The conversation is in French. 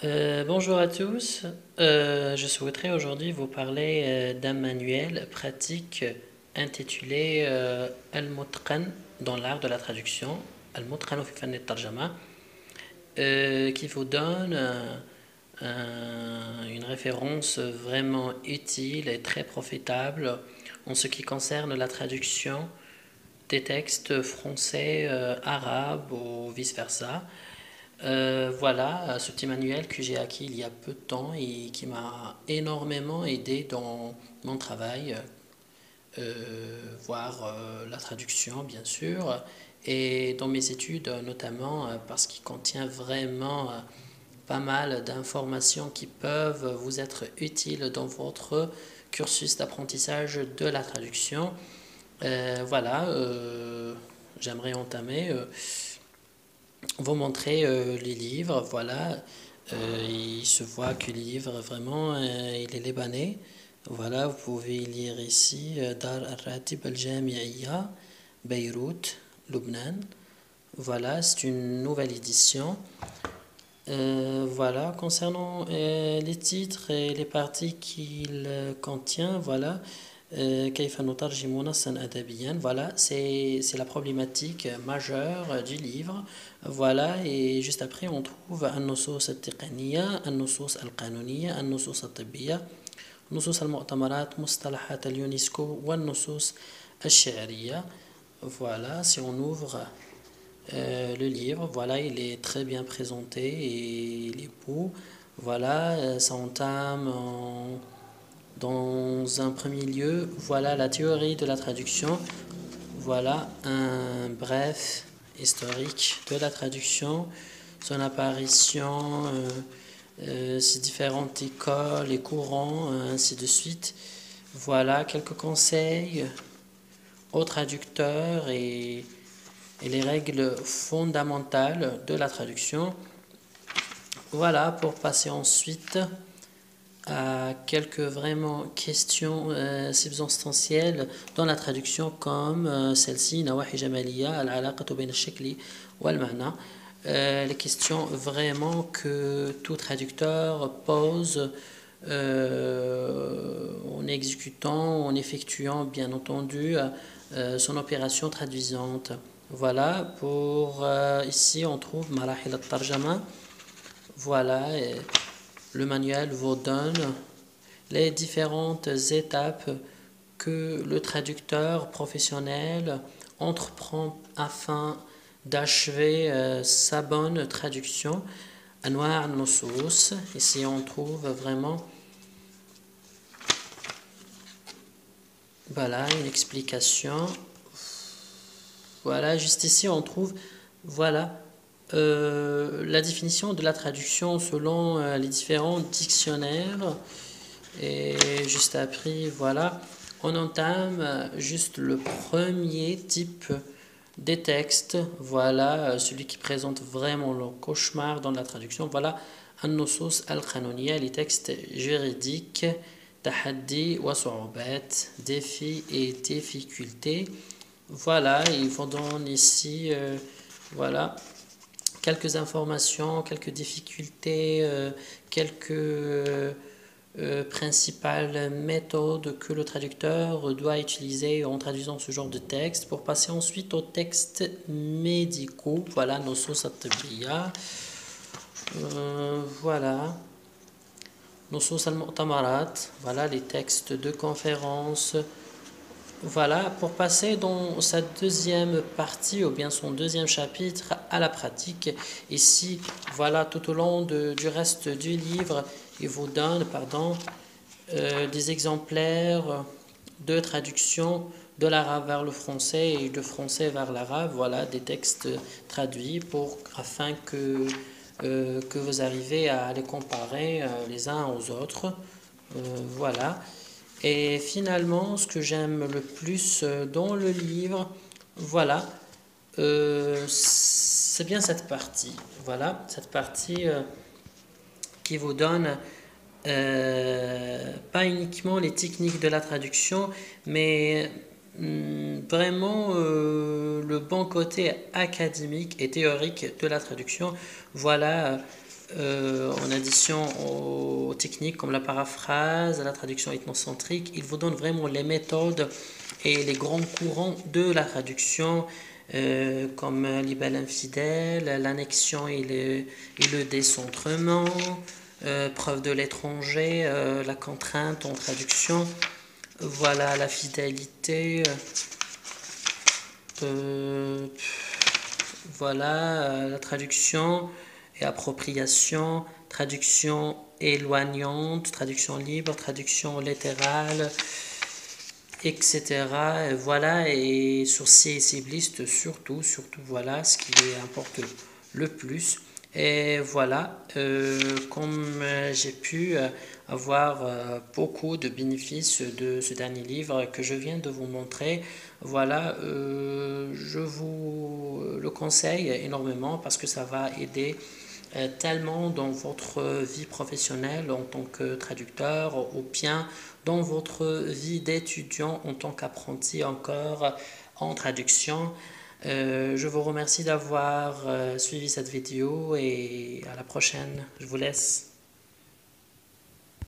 Bonjour à tous. Je souhaiterais aujourd'hui vous parler d'un manuel pratique intitulé Al-Mutqan dans l'art de la traduction, Al-Mutqan fi fan al-Tarjama, qui vous donne une référence vraiment utile et très profitable en ce qui concerne la traduction des textes français, arabes ou vice-versa. Voilà, ce petit manuel que j'ai acquis il y a peu de temps et qui m'a énormément aidé dans mon travail, voire la traduction bien sûr, et dans mes études notamment parce qu'il contient vraiment pas mal d'informations qui peuvent vous être utiles dans votre cursus d'apprentissage de la traduction. Voilà, j'aimerais entamer vous montrer les livres. Voilà, il se voit que le livre vraiment il est libanais. Voilà, vous pouvez lire ici Dar al-Ratib al-Jami'iyya, Beyrouth, Lubnan. Voilà, c'est une nouvelle édition. Voilà, concernant les titres et les parties qu'il contient, voilà, كيف نترجم نصا أدبيا, voilà, c'est la problématique majeure du livre. Voilà, et juste après on trouve النصوص التقنية, النصوص القانونية, النصوص الطبية, نصوص المؤتمرات, مصطلحات اليونسكو والنصوص الشعرية. Voilà, si on ouvre le livre, voilà, il est très bien présenté et il est beau. Voilà, ça entame dans un premier lieu, voilà la théorie de la traduction. Voilà un bref historique de la traduction, son apparition, ses différentes écoles et courants, ainsi de suite. Voilà quelques conseils aux traducteurs et les règles fondamentales de la traduction. Voilà, pour passer ensuite à quelques vraiment questions substantielles dans la traduction comme celle-ci, نواحي جمالية العلاقة بين الشكل والمعنى. Les questions vraiment que tout traducteur pose en exécutant, en effectuant bien entendu son opération traduisante. Voilà, pour ici on trouve مراحل الترجمة. Voilà, le manuel vous donne les différentes étapes que le traducteur professionnel entreprend afin d'achever sa bonne traduction. أنواع النصوص, ici on trouve vraiment voilà une explication. Voilà, juste ici on trouve voilà la définition de la traduction selon les différents dictionnaires. Et juste après, voilà, on entame juste le premier type des textes. Voilà, celui qui présente vraiment le cauchemar dans la traduction. Voilà, النصوص القانونية, les textes juridiques, تحدي وصعوبات, défis et difficultés. Voilà, ils vous donnent ici, voilà, quelques informations, quelques difficultés, quelques principales méthodes que le traducteur doit utiliser en traduisant ce genre de texte, pour passer ensuite aux textes médicaux. Voilà, نصوص الطبية. Voilà, نصوص المؤتمرات, voilà les textes de conférence. Voilà, pour passer dans sa deuxième partie ou bien son deuxième chapitre à la pratique. Ici, voilà, tout au long du reste du livre, il vous donne, des exemplaires de traduction de l'arabe vers le français et de français vers l'arabe. Voilà, des textes traduits afin que vous arrivez à les comparer les uns aux autres. Voilà. Et finalement, ce que j'aime le plus dans le livre, voilà, c'est bien cette partie. Voilà, cette partie qui vous donne pas uniquement les techniques de la traduction, mais vraiment le bon côté académique et théorique de la traduction. Voilà en addition aux techniques comme la paraphrase, la traduction ethnocentrique. Il vous donne vraiment les méthodes et les grands courants de la traduction, comme libelle infidèle, l'annexion et le décentrement, preuve de l'étranger, la contrainte en traduction, voilà, la fidélité, euh, voilà, la traduction et appropriation, traduction éloignante, traduction libre, traduction littérale, etc. Et voilà, et sur ces listes, surtout, voilà, ce qui importe le plus. Et voilà, comme j'ai pu avoir beaucoup de bénéfices de ce dernier livre que je viens de vous montrer, voilà, je vous le conseille énormément parce que ça va aider tellement dans votre vie professionnelle en tant que traducteur ou bien dans votre vie d'étudiant en tant qu'apprenti encore en traduction. Je vous remercie d'avoir suivi cette vidéo et à la prochaine. Je vous laisse.